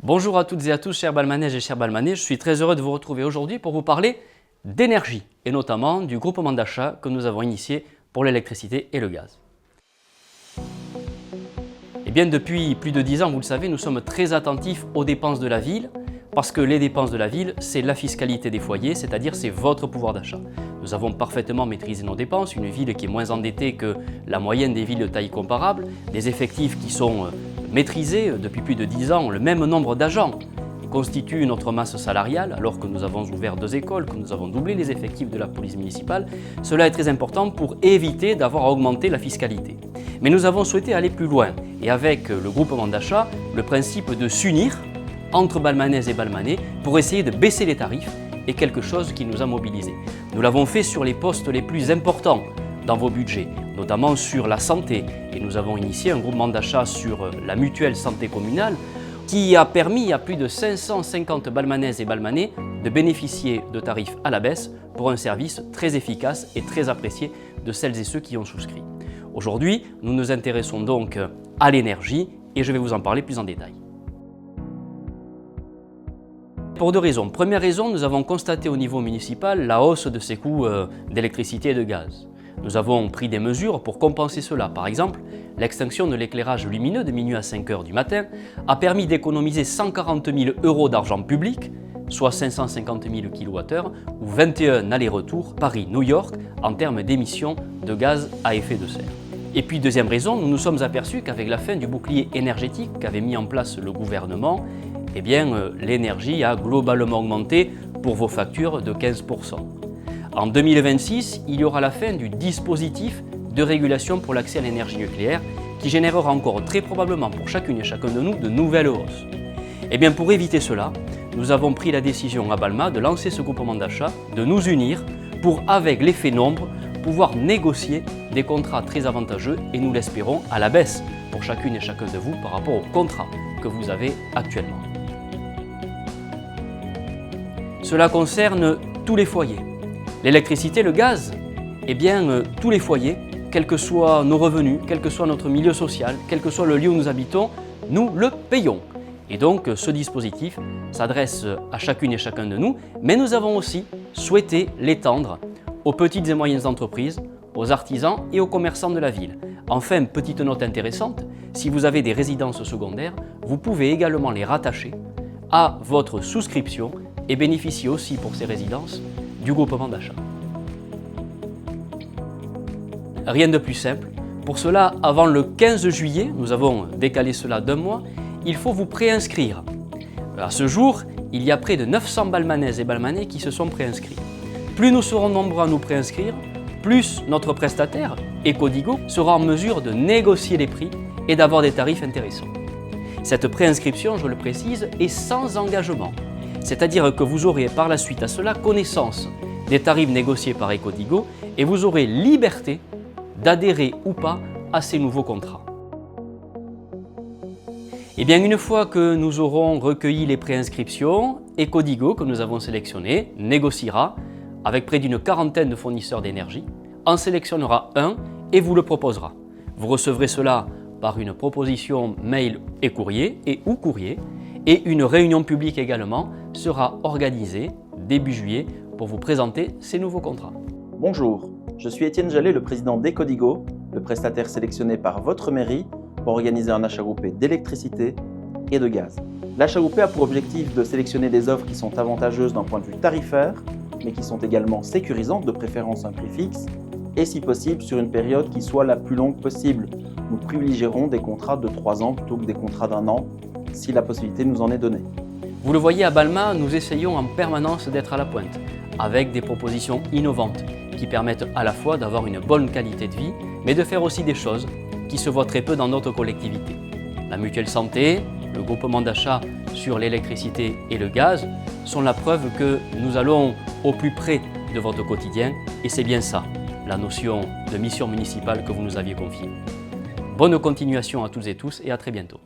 Bonjour à toutes et à tous, chers Balmanaises et chers Balmanais. Je suis très heureux de vous retrouver aujourd'hui pour vous parler d'énergie et notamment du groupement d'achat que nous avons initié pour l'électricité et le gaz. Eh bien, depuis plus de 10 ans, vous le savez, nous sommes très attentifs aux dépenses de la ville parce que les dépenses de la ville, c'est la fiscalité des foyers, c'est-à-dire c'est votre pouvoir d'achat. Nous avons parfaitement maîtrisé nos dépenses, une ville qui est moins endettée que la moyenne des villes de taille comparable, des effectifs qui sont maîtrisés depuis plus de 10 ans, le même nombre d'agents constitue notre masse salariale, alors que nous avons ouvert 2 écoles, que nous avons doublé les effectifs de la police municipale. Cela est très important pour éviter d'avoir à augmenter la fiscalité. Mais nous avons souhaité aller plus loin et avec le groupement d'achat, le principe de s'unir entre Balmanaises et Balmanais pour essayer de baisser les tarifs est quelque chose qui nous a mobilisés. Nous l'avons fait sur les postes les plus importants dans vos budgets, notamment sur la santé. Et nous avons initié un groupement d'achat sur la mutuelle santé communale qui a permis à plus de 550 Balmanaises et Balmanais de bénéficier de tarifs à la baisse pour un service très efficace et très apprécié de celles et ceux qui ont souscrit. Aujourd'hui, nous nous intéressons donc à l'énergie et je vais vous en parler plus en détail. Pour 2 raisons. Première raison, nous avons constaté au niveau municipal la hausse de ces coûts d'électricité et de gaz. Nous avons pris des mesures pour compenser cela. Par exemple, l'extinction de l'éclairage lumineux de minuit à 5 h du matin a permis d'économiser 140 000 € d'argent public, soit 550 000 kWh ou 21 allers-retours Paris-New York en termes d'émissions de gaz à effet de serre. Et puis deuxième raison, nous nous sommes aperçus qu'avec la fin du bouclier énergétique qu'avait mis en place le gouvernement, l'énergie a globalement augmenté pour vos factures de 15 %. En 2026, il y aura la fin du dispositif de régulation pour l'accès à l'énergie nucléaire qui générera encore très probablement pour chacune et chacun de nous de nouvelles hausses. Et bien pour éviter cela, nous avons pris la décision à Balma de lancer ce groupement d'achat, de nous unir pour, avec l'effet nombre, pouvoir négocier des contrats très avantageux et nous l'espérons à la baisse pour chacune et chacun de vous par rapport au contrat que vous avez actuellement. Cela concerne tous les foyers. L'électricité, le gaz, tous les foyers, quels que soient nos revenus, quel que soit notre milieu social, quel que soit le lieu où nous habitons, nous le payons. Et donc ce dispositif s'adresse à chacune et chacun de nous, mais nous avons aussi souhaité l'étendre aux petites et moyennes entreprises, aux artisans et aux commerçants de la ville. Enfin, petite note intéressante, si vous avez des résidences secondaires, vous pouvez également les rattacher à votre souscription et bénéficier aussi pour ces résidences du groupement d'achat. Rien de plus simple. Pour cela, avant le 15 juillet, nous avons décalé cela d'1 mois, il faut vous préinscrire. À ce jour, il y a près de 900 Balmanaises et Balmanais qui se sont préinscrits. Plus nous serons nombreux à nous préinscrire, plus notre prestataire, Ecodigo, sera en mesure de négocier les prix et d'avoir des tarifs intéressants. Cette préinscription, je le précise, est sans engagement. C'est-à-dire que vous aurez par la suite à cela connaissance des tarifs négociés par Ecodigo et vous aurez liberté d'adhérer ou pas à ces nouveaux contrats. Et bien une fois que nous aurons recueilli les préinscriptions, Ecodigo, que nous avons sélectionné, négociera avec près d'une quarantaine de fournisseurs d'énergie, en sélectionnera un et vous le proposera. Vous recevrez cela par une proposition mail et courrier et une réunion publique également sera organisée début juillet pour vous présenter ces nouveaux contrats. Bonjour, je suis Étienne Jallet, le président d'Ecodigo, le prestataire sélectionné par votre mairie pour organiser un achat groupé d'électricité et de gaz. L'achat groupé a pour objectif de sélectionner des offres qui sont avantageuses d'un point de vue tarifaire, mais qui sont également sécurisantes, de préférence un prix fixe, et si possible sur une période qui soit la plus longue possible. Nous privilégierons des contrats de 3 ans plutôt que des contrats d'1 an, si la possibilité nous en est donnée. Vous le voyez à Balma, nous essayons en permanence d'être à la pointe, avec des propositions innovantes qui permettent à la fois d'avoir une bonne qualité de vie, mais de faire aussi des choses qui se voient très peu dans notre collectivité. La mutuelle santé, le groupement d'achat sur l'électricité et le gaz sont la preuve que nous allons au plus près de votre quotidien et c'est bien ça, la notion de mission municipale que vous nous aviez confiée. Bonne continuation à toutes et tous et à très bientôt.